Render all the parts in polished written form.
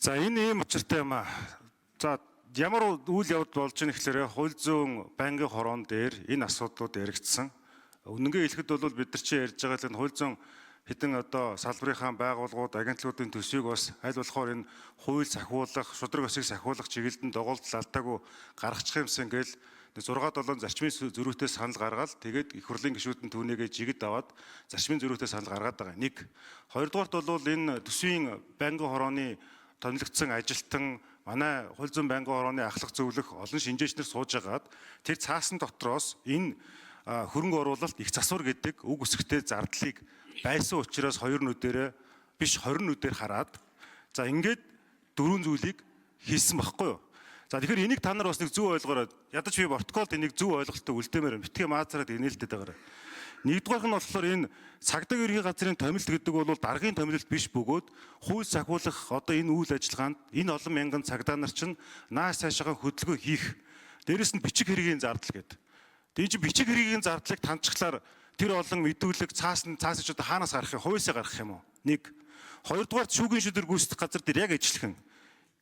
За энэ ийм учиртай юм аа. За ямар үйл явдал болж байгаа гэхээр хууль зүйн байнгын хорон дээр энэ асуудлууд яригдсан. Үнэнгээ хэлэхэд бол бид нар чи ярьж байгаа л хууль зүйн хэдэн одоо салбарынхаа байгууллагууд, агентлагуудын төсвийг бас аль болохоор энэ хууль сахиулах, шудраг өсөг сахиулах чиглэлд доголдол алдаагүй гаргачих юмсан гээл 6-7 зарчмын зөрүүтэй санал гаргаад тэгээд их хурлын гишүүдэн түүнийгээ жигд аваад зарчмын зөрүүтэй санал гаргаад байгаа. Нэг. Хоёрдугаарт бол энэ төсвийн байнгын хорооны томилогдсон ажилтан манай хууль зүйн байнгын хорооны ахлах зөвлөх олон шинжээчнэр сууж агаад тэр цаасан дотроос энэ хөрөнгө оруулалт их засвар гэдэг үг өсгтэй зардлыг байсан учраас 2 нүдэрээ биш 20 нүдээр хараад за ингээд 4 зүйлийг хийсэн багхгүй юу. За тэгэхээр энийг та нар бас нэг зөв ойлгоорой. Ядаж би протоколд энийг зөв ойлголттой үлдээмээр битгий маацараад инээлдэд байгаарай. Нэгдүгээрх нь болохоор энэ цагдаа ерхий газрын томилт гэдэг бол даргын томилт биш бөгөөд хууль сахиулах одоо энэ үйл ажиллагаанд энэ олон мянган цагдаа нар чинь нааш цаашаа хөдөлгөөн хийх. Дээрэс нь бичиг хэргийн зардал гэдэг. Тэгээд бичиг хэргийн зардлыг таньчихлаар тэр олон мэдүүлэг цаасан ч одоо хаанаас гарах юм, хувьсаа гарах юм уу? Нэг. Хоёрдугаар шүүгийн шүдэр гүйцэтгэх газар дээр яг ажиллах юм.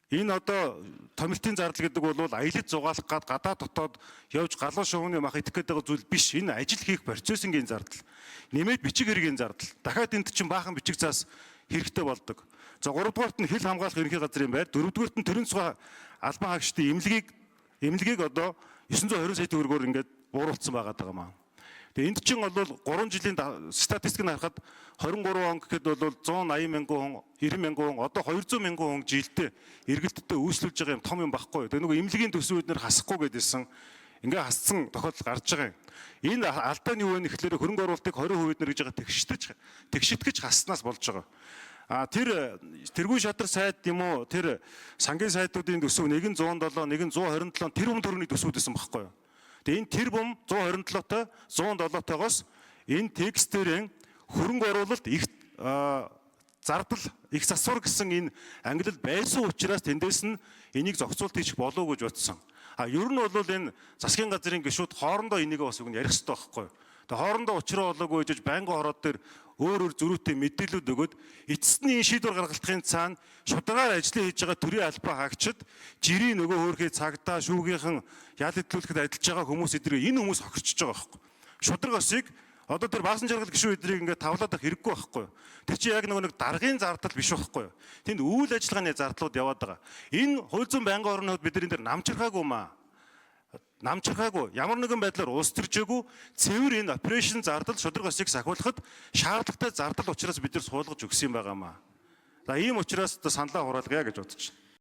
Энэ одоо томилтын зардал гэдэг бол аялал зугаалах гад гадаа дотоод явж галуу шувууны мах идэх гэдэг зүйл биш. Энэ ажил хийх процессын зардал. Нэмээд бичиг хэргийн зардал. Дахиад энд чинь баахан бичиг цаас хэрэгтэй болдог. За 3-дугаарт нь хил хамгаалах ерөнхий газрын байр, 4-дугаарт нь төрийн цугаа албан хаагчдын эмнэлгийг одоо 920 сая төгрөгөөр ингээд бууруулсан байгаа даа. Тэгээ энд чинь бол 3 жилийн статистикийг харахад 23 он гэхэд бол 180 мянган хүн, 90 мянган хүн, одоо 200 мянган хүн жилдээ эргэлттэй үйлчлүүлж байгаа юм том юм багхгүй. Тэгээ нөгөө эмнэлгийн төсвүүд нэр хасахгүй гэдээсэн ингээ хассан тохиолдол гарч байгаа юм. Энэ алдаа нь юу вэ гэхээр хөрөнгө оруулалтыг 20% нэр гэж байгаа тэгшитгэж хаснаас болж байгаа. Тэр тэргүүн шадар сайд юм уу тэр сангийн сайдуудын төсөв нэг нь 107, нэг нь 127 тэр хүн төрөний төсвүүд байсан багхгүй. Тэгээ энэ тэр бом 127-той 107-тоогоос энэ текстэрийн хөрөнгө оруулалт их зардал их засвар гэсэн энэ ангилал байсан учраас тэндээс нь энийг зохицуулт хийх болов уу гэж бодсон. Ер нь бол энэ засгийн газрын гишүүд хоорондоо энийг бас үг нь ярих хэрэгтэй байхгүй. Тэгээ хоорондоо учраа болоогүй гэж байнгын хороод дээр өөр зөрүүтэй мэдээлүүд өгөөд эцэст нь энэ шийдвэр гаргалтын цаана шударгаар ажил хийж байгаа төрийн албан хаагчид жирийн нөгөө хөөрхий цагдаа шүүгийнхэн ял хөдлөлөхөд ажиллаж байгаа хүмүүс эдгээр энэ хүмүүс хохирчж байгаа байхгүй. Шудраг осыг одоо тэр баасан жаргал гишүүн эдрийг ингээд тавлаад авах хэрэггүй байхгүй. Тэр чинь яг нэг даргын зардал биш байхгүй. Тэнд үйл ажиллагааны зардлууд яваад байгаа. Энэ хууль зүйн байнгын орнууд бидний дээр намчирхаагүй маа. Намчирхаагүй ямар нэгэн байдлаар улс төржээгүй цэвэр энэ операшн зардал шудраг осыг сахиулахад шаардлагатай зардал учраас бид нар суулгаж өгсөн юм байгаамаа. За ийм учраас саналаа хураалгая гэж бодож байна.